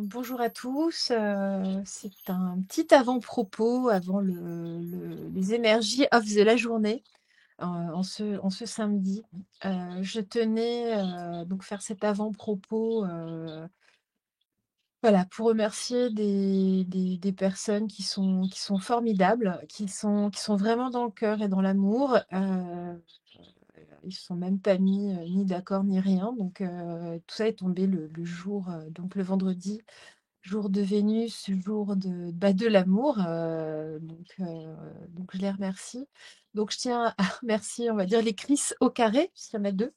Bonjour à tous. C'est un petit avant-propos avant les énergies off de la journée en ce samedi. Je tenais donc faire cet avant-propos voilà, pour remercier des personnes qui sont formidables, qui sont vraiment dans le cœur et dans l'amour. Ils ne sont même pas mis ni d'accord ni rien. Donc tout ça est tombé le jour, donc le vendredi. Jour de Vénus, jour de l'amour, donc je les remercie. Donc je tiens à remercier, on va dire, les Chris au carré, puisqu'il y en a 2,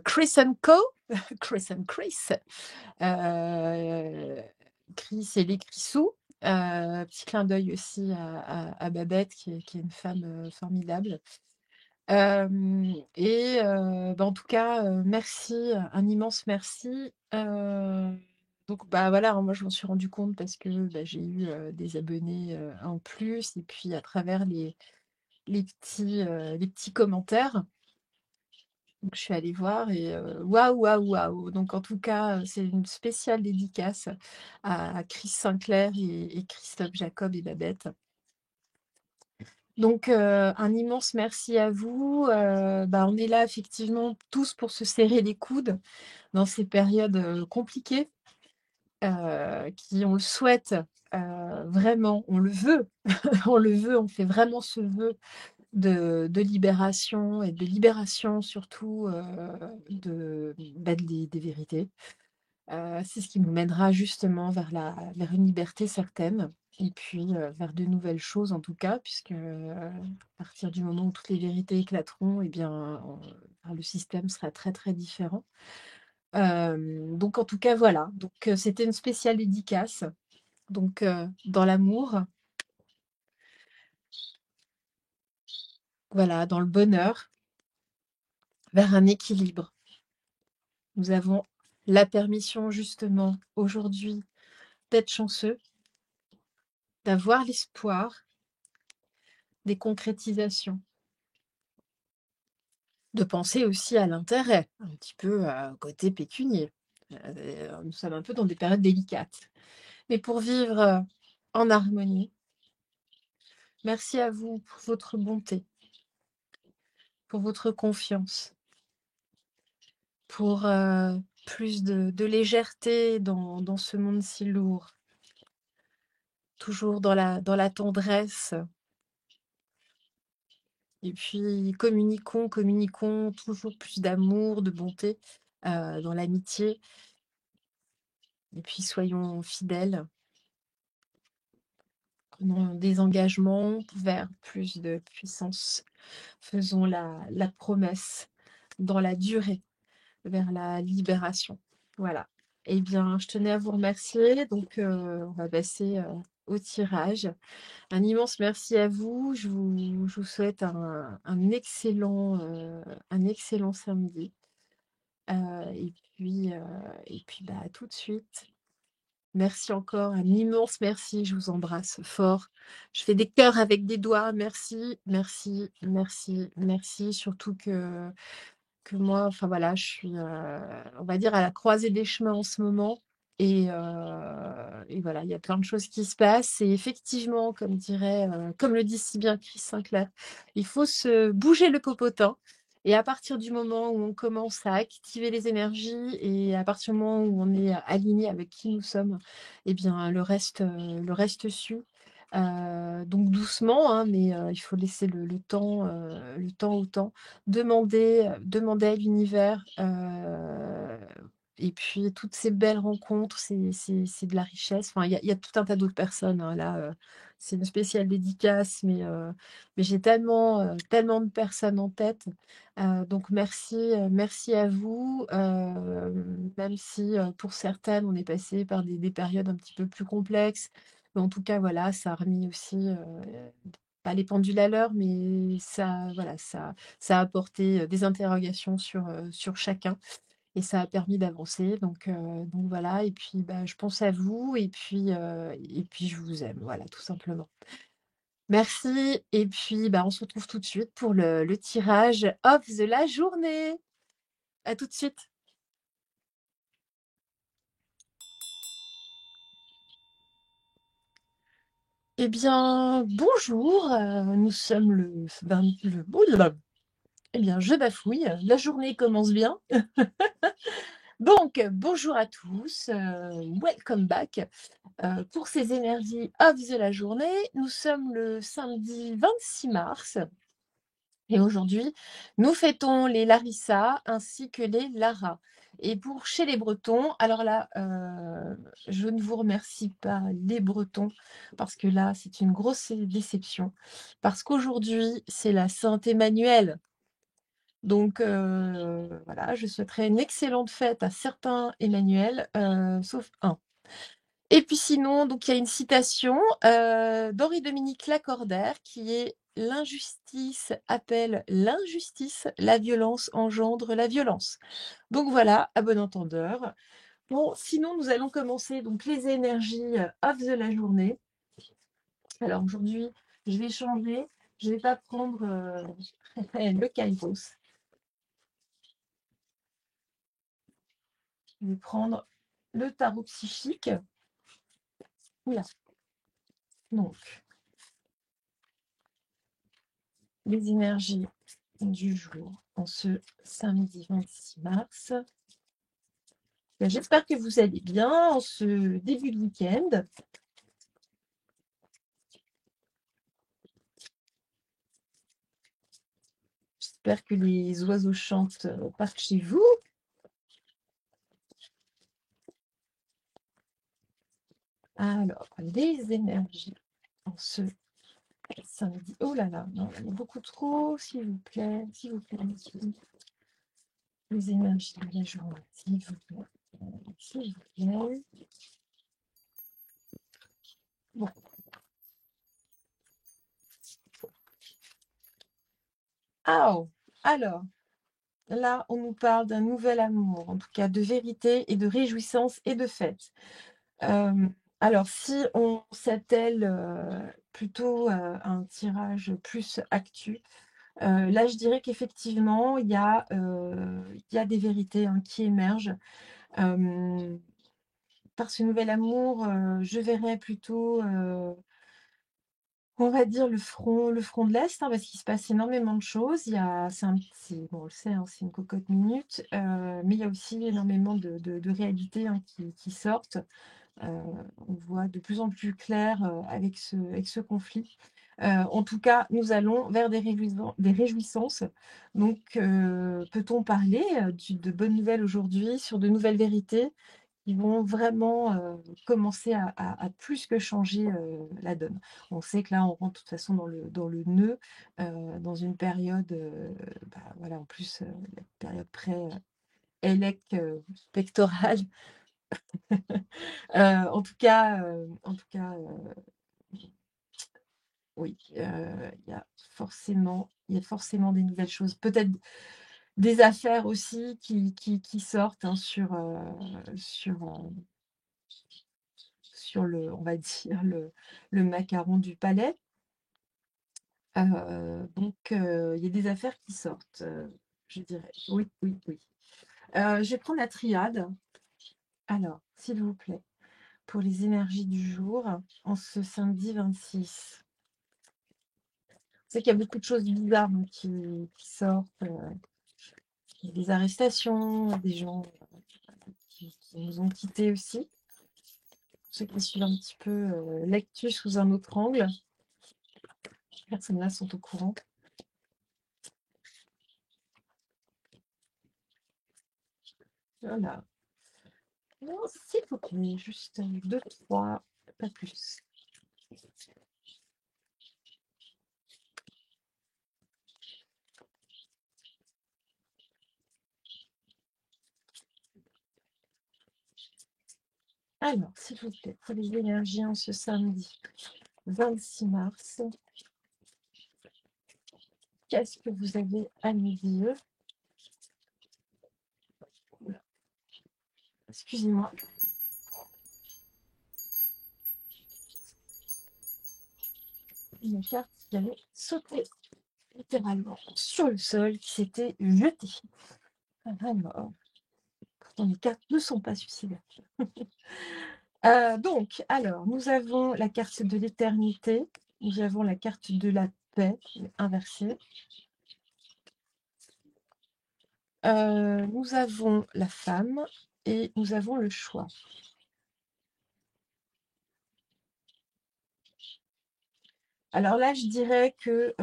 Chris& Co, Chris & Chris, heu, Chris et les Crissous. Petit clin d'œil aussi à Babette qui est une femme, formidable. En tout cas, merci, un immense merci. Donc bah, voilà, hein, moi je m'en suis rendu compte parce que, bah, j'ai eu, des abonnés, en plus et puis à travers les petits commentaires. Donc je suis allée voir et waouh, waouh, waouh! Donc en tout cas, c'est une spéciale dédicace à Chris Sinclair et Christophe Jacob et Babette. Donc, un immense merci à vous. Bah, on est là effectivement tous pour se serrer les coudes dans ces périodes, compliquées, qui on le souhaite, vraiment, on le veut, on le veut, on fait vraiment ce vœu de libération et de libération surtout, des vérités. C'est ce qui nous mènera justement vers une liberté certaine et puis, vers de nouvelles choses en tout cas puisque, à partir du moment où toutes les vérités éclateront et bien, le système sera très, très différent. Donc en tout cas voilà, donc c'était une spéciale dédicace, donc dans l'amour, voilà, dans le bonheur, vers un équilibre. Nous avons la permission justement aujourd'hui d'être chanceux, d'avoir l'espoir des concrétisations. De penser aussi à l'intérêt, un petit peu, côté pécunier. Nous sommes un peu dans des périodes délicates. Mais pour vivre, en harmonie, merci à vous pour votre bonté, pour votre confiance, pour, plus de légèreté dans ce monde si lourd. Toujours dans la tendresse et puis communiquons toujours plus d'amour, de bonté, dans l'amitié et puis soyons fidèles. Prenons des engagements vers plus de puissance. Faisons la promesse dans la durée vers la libération. Voilà. Eh bien, je tenais à vous remercier. Donc, on va passer au tirage. Un immense merci à vous. Je vous souhaite un excellent samedi. Et puis, bah, à tout de suite. Merci encore, un immense merci, je vous embrasse fort. Je fais des cœurs avec des doigts. Merci, merci, merci, merci. Surtout que moi, enfin voilà, je suis, on va dire, à la croisée des chemins en ce moment. Et voilà, il y a plein de choses qui se passent. Et effectivement, comme le dit si bien Chris Sinclair, il faut se bouger le popotin. Et à partir du moment où on commence à activer les énergies et à partir du moment où on est aligné avec qui nous sommes, eh bien, le reste suit. Donc doucement, hein, mais il faut laisser le temps au temps. Demander à l'univers, et puis toutes ces belles rencontres, c'est de la richesse. Enfin, il y a tout un tas d'autres personnes, hein, là, c'est une spéciale dédicace, mais j'ai tellement de personnes en tête. Donc merci à vous, même si, pour certaines, on est passé par des périodes un petit peu plus complexes. Mais en tout cas, voilà, ça a remis aussi, pas les pendules à l'heure, mais ça, voilà, ça a apporté, des interrogations sur chacun et ça a permis d'avancer donc voilà et puis, bah, je pense à vous et puis je vous aime, voilà, tout simplement. Merci et puis, bah, on se retrouve tout de suite pour le tirage off de la journée. À tout de suite. Eh bien, bonjour, nous sommes le 20 le oula! Eh bien, je bafouille, la journée commence bien. Donc, bonjour à tous, welcome back, pour ces énergies of la journée. Nous sommes le samedi 26 mars et aujourd'hui, nous fêtons les Larissa ainsi que les Lara. Et pour chez les Bretons, alors là, je ne vous remercie pas les Bretons parce que là, c'est une grosse déception. Parce qu'aujourd'hui, c'est la Sainte Emmanuelle. Donc voilà, je souhaiterais une excellente fête à certains Emmanuel, sauf un. Et puis sinon, donc il y a une citation d'Henri-Dominique Lacordaire qui est: «L'injustice appelle l'injustice, la violence engendre la violence». Donc voilà, à bon entendeur. Bon, sinon nous allons commencer donc les énergies of la journée. Alors aujourd'hui, je vais changer, je ne vais pas prendre le Kairos, je vais prendre le tarot psychique. Oula, donc les énergies du jour en ce samedi 26 mars. J'espère que vous allez bien en ce début de week-end. J'espère que les oiseaux chantent par chez vous. Alors, les énergies en ce samedi. Oh là là, non, il y a beaucoup trop, s'il vous plaît, s'il vous plaît. Les énergies de la journée, s'il vous plaît. S'il vous plaît. Bon. Ah, oh. Alors, là, on nous parle d'un nouvel amour, en tout cas de vérité et de réjouissance et de fête. Alors, si on s'attelle plutôt à un tirage plus actu, là, je dirais qu'effectivement, il y a des vérités hein, qui émergent. Par ce nouvel amour, je verrais plutôt, on va dire, le front de l'Est, hein, parce qu'il se passe énormément de choses. Bon, on le sait, hein, c'est une cocotte minute, mais il y a aussi énormément de réalités hein, qui sortent. On voit de plus en plus clair avec ce conflit. En tout cas, nous allons vers des réjouissances. Donc, peut-on parler de bonnes nouvelles aujourd'hui sur de nouvelles vérités qui vont vraiment commencer à plus que changer la donne. On sait que là, on rentre de toute façon dans le nœud, dans une période, voilà, en plus, la période pré-élec pectorale. En tout cas, oui, il y a forcément des nouvelles choses. Peut-être des affaires aussi qui sortent hein, sur le, on va dire, le macaron du palais. Donc, il y a des affaires qui sortent, je dirais. Oui, oui, oui. Je vais prendre la triade. Alors, s'il vous plaît, pour les énergies du jour, en ce samedi 26. C'est qu'il y a beaucoup de choses bizarres hein, qui sortent. Il y a des arrestations, des gens qui nous ont quittés aussi. Pour ceux qui suivent un petit peu l'actu sous un autre angle, ces personnes-là sont au courant. Voilà. Non, s'il vous plaît, juste 2, 3, pas plus. Alors, s'il vous plaît, pour les énergies en ce samedi 26 mars, qu'est-ce que vous avez à nous dire? Excusez-moi. Une carte qui avait sauté littéralement sur le sol, qui s'était jetée. Alors, pourtant les cartes ne sont pas suicidaires. Donc, alors, nous avons la carte de l'éternité, nous avons la carte de la paix inversée. Nous avons la femme et nous avons le choix. Alors là, je dirais que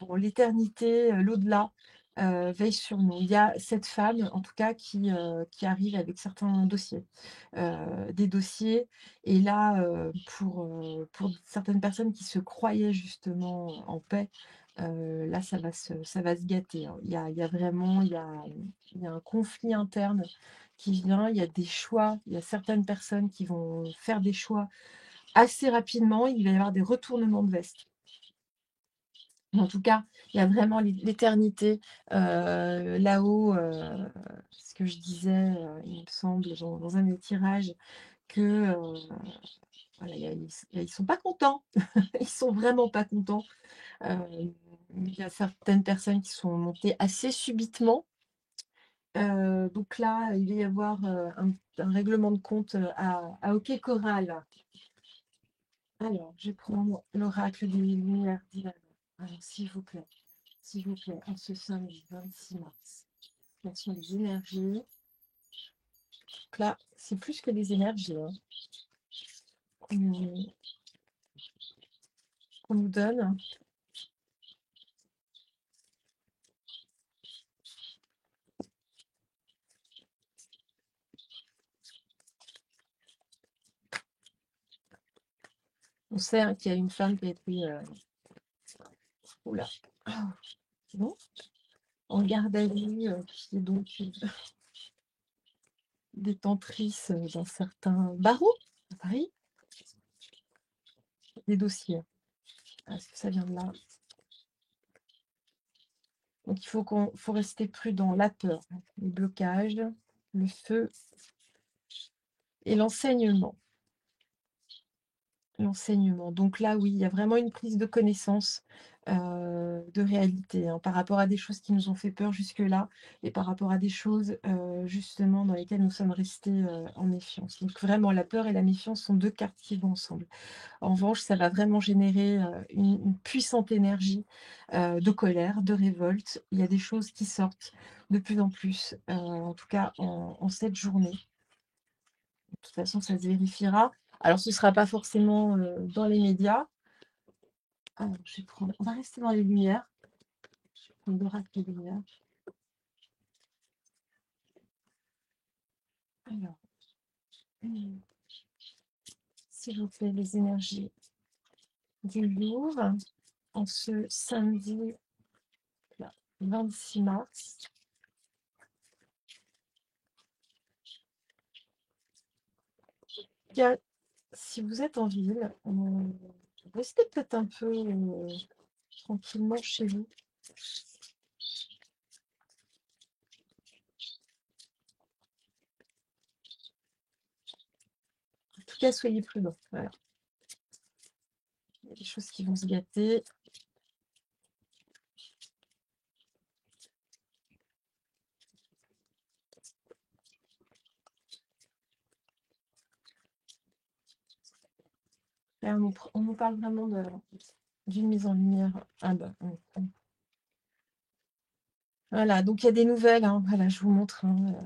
bon, l'éternité, l'au-delà, veille sur nous. Il y a cette femme, en tout cas, qui arrive avec certains dossiers, des dossiers. Et là, pour certaines personnes qui se croyaient justement en paix, là, ça va se gâter, hein. Il y a vraiment, il y a un conflit interne qui vient. Il y a des choix. Il y a certaines personnes qui vont faire des choix assez rapidement. Il va y avoir des retournements de veste. Mais en tout cas, il y a vraiment l'éternité là-haut. Ce que je disais, il me semble, dans un de mes tirages, que voilà, ils sont pas contents. Ils sont vraiment pas contents. Il y a certaines personnes qui sont montées assez subitement. Donc là, il va y avoir un règlement de compte à OK Choral. Alors, je prends l'oracle des Lumières divines. Alors, s'il vous plaît, en ce samedi 26 mars, quelles sont les énergies? Donc là, c'est plus que des énergies hein, qu'on qu'on nous donne. On sait hein, qu'il y a une femme qui a été oula, ah, c'est bon, en garde à vue, qui est donc détentrice d'un certain barreau à Paris, des dossiers. Est-ce que ça vient de là? Donc il faut rester prudent. La peur, les blocages, le feu et l'enseignement. L'enseignement. Donc là, oui, il y a vraiment une prise de connaissance de réalité hein, par rapport à des choses qui nous ont fait peur jusque-là et par rapport à des choses justement dans lesquelles nous sommes restés en méfiance. Donc vraiment, la peur et la méfiance sont deux cartes qui vont ensemble. En revanche, ça va vraiment générer une puissante énergie de colère, de révolte. Il y a des choses qui sortent de plus en plus, en tout cas en cette journée. De toute façon, ça se vérifiera. Alors, ce ne sera pas forcément dans les médias. Alors, je vais prendre... On va rester dans les lumières. Je vais prendre l'oracle des lumières. Alors, s'il vous plaît, les énergies du Louvre en ce samedi là, 26 mars. Si vous êtes en ville, restez peut-être un peu tranquillement chez vous. En tout cas, soyez prudents. Voilà. Il y a des choses qui vont se gâter. Là, on nous parle vraiment d'une mise en lumière. Ah bah, voilà, donc il y a des nouvelles. Hein. Voilà, je vous montre. Hein,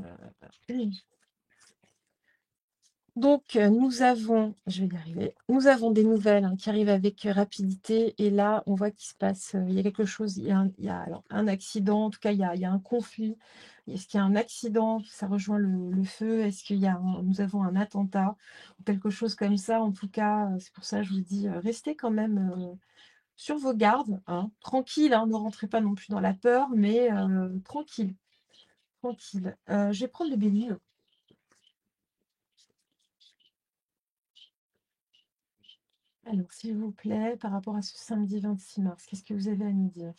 Donc, nous avons, je vais y arriver, nous avons des nouvelles hein, qui arrivent avec rapidité. Et là, on voit qu'il se passe, il y a quelque chose, il y a alors, un accident, en tout cas, il y a un conflit. Est-ce qu'il y a un accident? Ça rejoint le feu? Est-ce qu'il y a nous avons un attentat? Ou quelque chose comme ça. En tout cas, c'est pour ça que je vous dis, restez quand même sur vos gardes. Hein, tranquille, hein, ne rentrez pas non plus dans la peur, mais tranquille, tranquille. Je vais prendre le bélier. Alors, s'il vous plaît, par rapport à ce samedi 26 mars, qu'est-ce que vous avez à nous dire?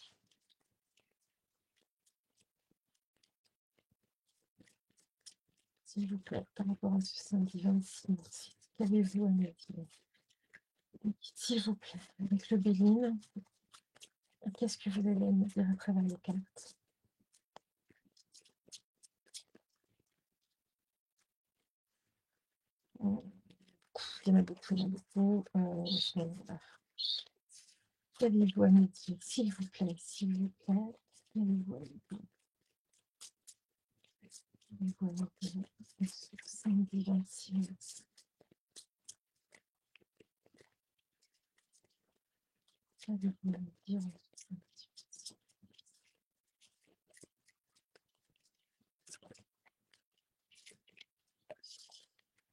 S'il vous plaît, par rapport à ce samedi 26 mars, qu'avez-vous à nous dire? S'il vous plaît, avec le Béline, qu'est-ce que vous avez à nous dire à travers les cartes? il y en a beaucoup, il y en a beaucoup. Qu'avez-vous à me dire, s'il vous plaît, s'il vous plaît? Qu'avez-vous à me dire? Qu'avez-vous à me dire? Samedi 26. Qu'avez-vous à me dire?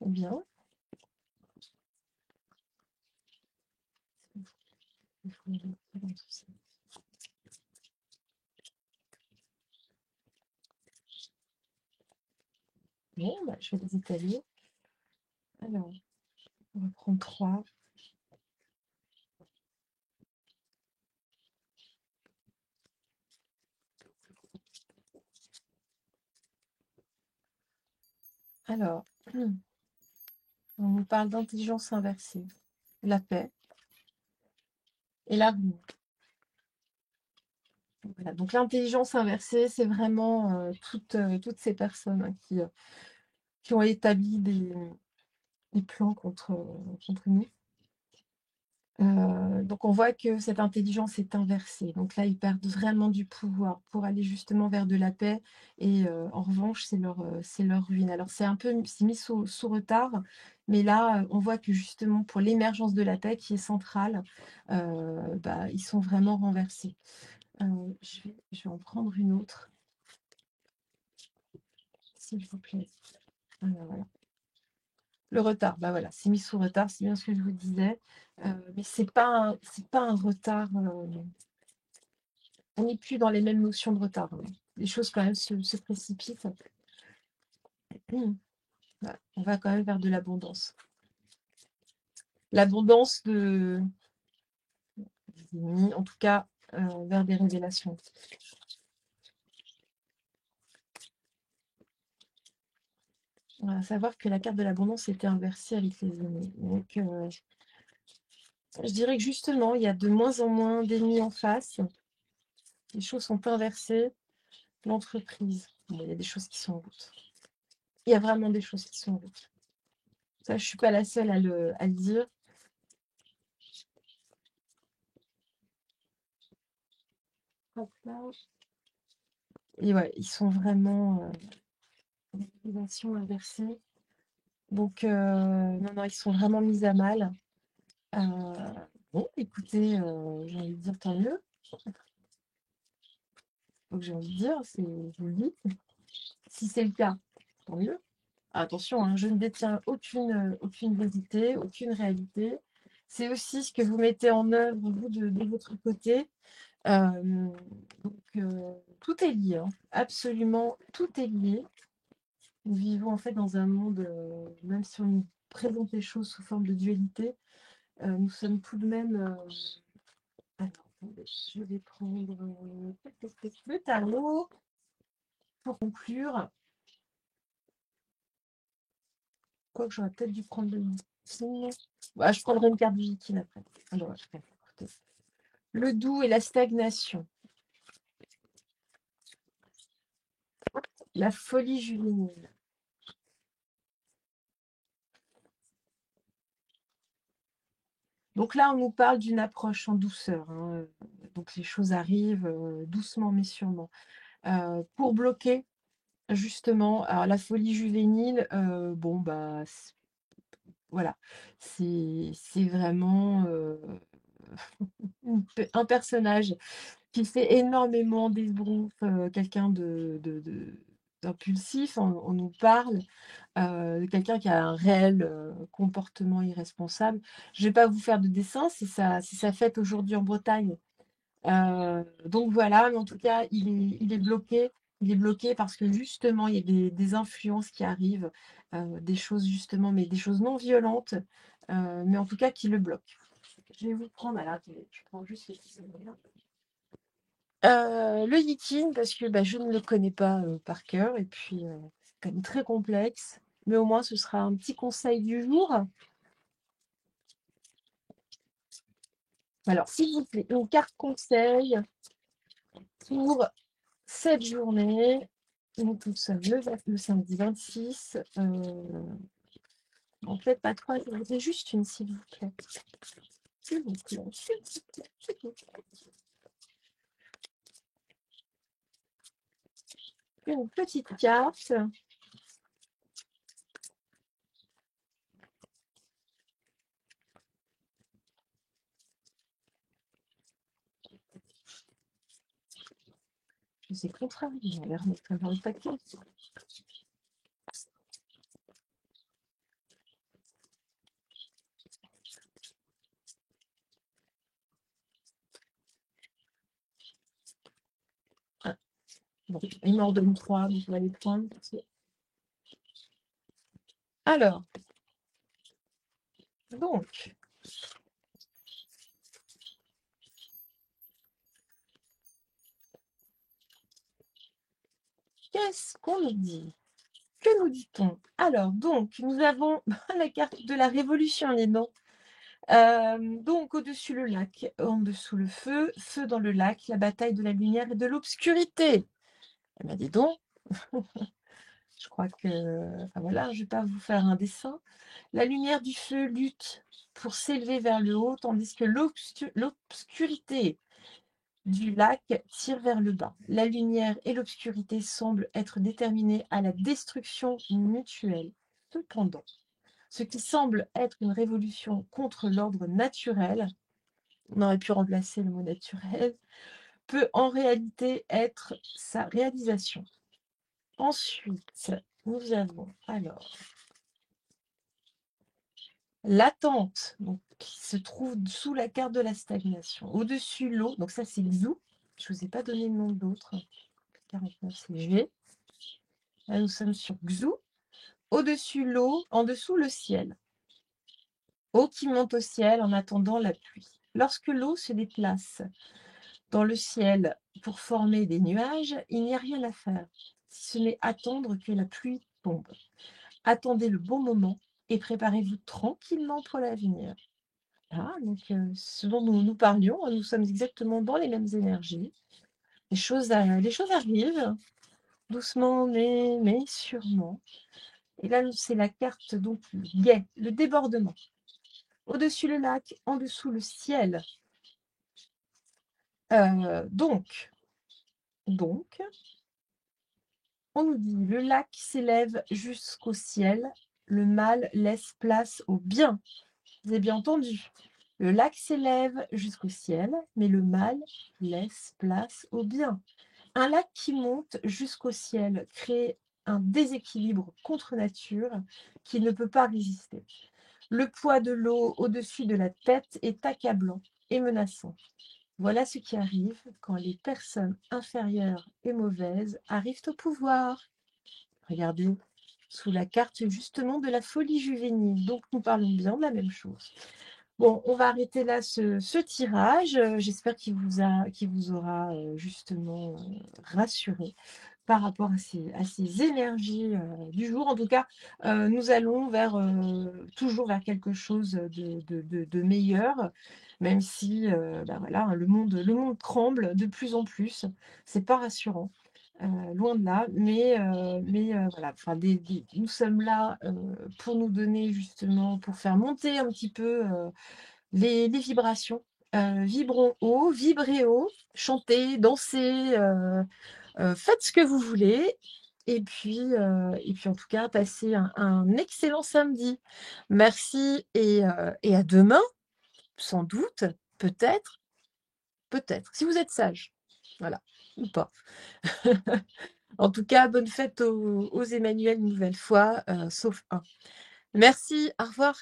Eh bien, il faut me dire dans tout ça. Bon, bah, je vais les étaler. Alors, on va prendre 3. Alors, on nous parle d'intelligence inversée, la paix et l'amour. Voilà. Donc l'intelligence inversée, c'est vraiment toutes ces personnes hein, qui ont établi des plans contre nous. Donc on voit que cette intelligence est inversée. Donc là, ils perdent vraiment du pouvoir pour aller justement vers de la paix. Et en revanche, c'est leur ruine. Alors c'est mis sous retard, mais là, on voit que justement pour l'émergence de la paix qui est centrale, bah, ils sont vraiment renversés. Je vais en prendre une autre, s'il vous plaît. Voilà. Le retard, bah voilà, c'est mis sous retard, c'est bien ce que je vous disais. Mais c'est pas un retard. On n'est plus dans les mêmes notions de retard. Hein. Les choses quand même se précipitent. Voilà, on va quand même vers de l'abondance. L'abondance en tout cas, vers des révélations. On va savoir que la carte de l'abondance était inversée avec les ennemis. Donc, je dirais que justement, il y a de moins en moins d'ennemis en face. Les choses sont inversées. L'entreprise, bon, il y a des choses qui sont en route. Il y a vraiment des choses qui sont en route. Ça, je ne suis pas la seule à le dire. Hop là. Et ouais, ils sont vraiment organisation inversée. Donc, non, ils sont vraiment mis à mal. Bon, écoutez, j'ai envie de dire tant mieux. Donc, j'ai envie de dire, je vous le dis. Si c'est le cas, tant mieux. Attention, hein, je ne détiens aucune vérité, aucune réalité. C'est aussi ce que vous mettez en œuvre, vous, de votre côté. Donc, tout est lié, hein. Absolument, tout est lié. Nous vivons en fait dans un monde, même si on nous présente les choses sous forme de dualité, nous sommes tout de même. Alors, attendez, je vais prendre le tarot pour conclure. Quoique j'aurais peut-être dû prendre le Viking. Bah, je prendrai une carte du Viking après. Alors, écoutez. Le doux et la stagnation. La folie juvénile. Donc là, on nous parle d'une approche en douceur. Hein. Donc les choses arrivent doucement mais sûrement. Pour bloquer, justement, alors la folie juvénile, bon, bah, voilà, c'est vraiment un personnage qui fait énormément d'esbrouffe, quelqu'un d'impulsif, on nous parle. Quelqu'un qui a un réel comportement irresponsable. Je ne vais pas vous faire de dessin, c'est sa fête aujourd'hui en Bretagne. Donc voilà, mais en tout cas, il est bloqué. Il est bloqué parce que justement, il y a des influences qui arrivent, des choses justement, mais des choses non violentes, mais en tout cas qui le bloquent. Je vais vous prendre, alors attendez, je prends juste les petits le Yikin, parce que bah, je ne le connais pas par cœur, et puis c'est quand même très complexe, mais au moins ce sera un petit conseil du jour. Alors, s'il vous plaît, une carte conseil pour cette journée. Donc, nous sommes le samedi 26. En fait, pas 3, je voudrais juste une, s'il vous plaît. S'il vous plaît, s'il vous plaît, s'il vous plaît. Une petite carte. C'est contrarié, on va remettre dans le paquet. Ah, bon, il m'en donne 3, donc on va les prendre. Alors, donc, qu'est-ce qu'on nous dit? Que nous dit-on? Alors, donc, nous avons la carte de la révolution, les noms. Donc, au-dessus le lac, en dessous le feu, feu dans le lac, la bataille de la lumière et de l'obscurité. Eh bien, dis donc, je crois que, enfin, voilà, je ne vais pas vous faire un dessin. La lumière du feu lutte pour s'élever vers le haut, tandis que l'obscurité du lac tire vers le bas. La lumière et l'obscurité semblent être déterminées à la destruction mutuelle. Cependant, ce qui semble être une révolution contre l'ordre naturel, on aurait pu remplacer le mot naturel, peut en réalité être sa réalisation. Ensuite, nous avons alors l'attente, donc, qui se trouve sous la carte de la stagnation. Au-dessus, l'eau, donc ça c'est Xou. Je ne vous ai pas donné le nom d'autre. 49, c'est G. Là, nous sommes sur Xou. Au-dessus, l'eau, en dessous, le ciel. Eau qui monte au ciel en attendant la pluie. Lorsque l'eau se déplace dans le ciel pour former des nuages, il n'y a rien à faire, si ce n'est attendre que la pluie tombe. Attendez le bon moment et préparez-vous tranquillement pour l'avenir. Ah, donc, ce dont nous parlions, nous sommes exactement dans les mêmes énergies. Les choses arrivent, doucement, mais sûrement. Et là, c'est la carte, donc, le guet, le débordement. Au-dessus le lac, en dessous le ciel. Donc, on nous dit, le lac s'élève jusqu'au ciel, le mal laisse place au bien. Vous avez bien entendu. Le lac s'élève jusqu'au ciel, mais le mal laisse place au bien. Un lac qui monte jusqu'au ciel crée un déséquilibre contre nature qui ne peut pas résister. Le poids de l'eau au-dessus de la tête est accablant et menaçant. Voilà ce qui arrive quand les personnes inférieures et mauvaises arrivent au pouvoir. Regardez, sous la carte justement de la folie juvénile. Donc nous parlons bien de la même chose. Bon, on va arrêter là ce tirage. J'espère qu'il vous aura justement rassuré par rapport à ces énergies du jour. En tout cas, nous allons toujours vers quelque chose de meilleur, même si voilà, le monde tremble de plus en plus. C'est pas rassurant. Loin de là, mais voilà, enfin, nous sommes là pour nous donner justement, pour faire monter un petit peu les vibrations. Vibrons haut, vibrez haut, chantez, dansez, faites ce que vous voulez. Et puis en tout cas, passez un excellent samedi. Merci et à demain, sans doute, peut-être, si vous êtes sage. Voilà, ou pas. En tout cas, bonne fête aux Emmanuel une nouvelle fois, sauf un. Merci, au revoir.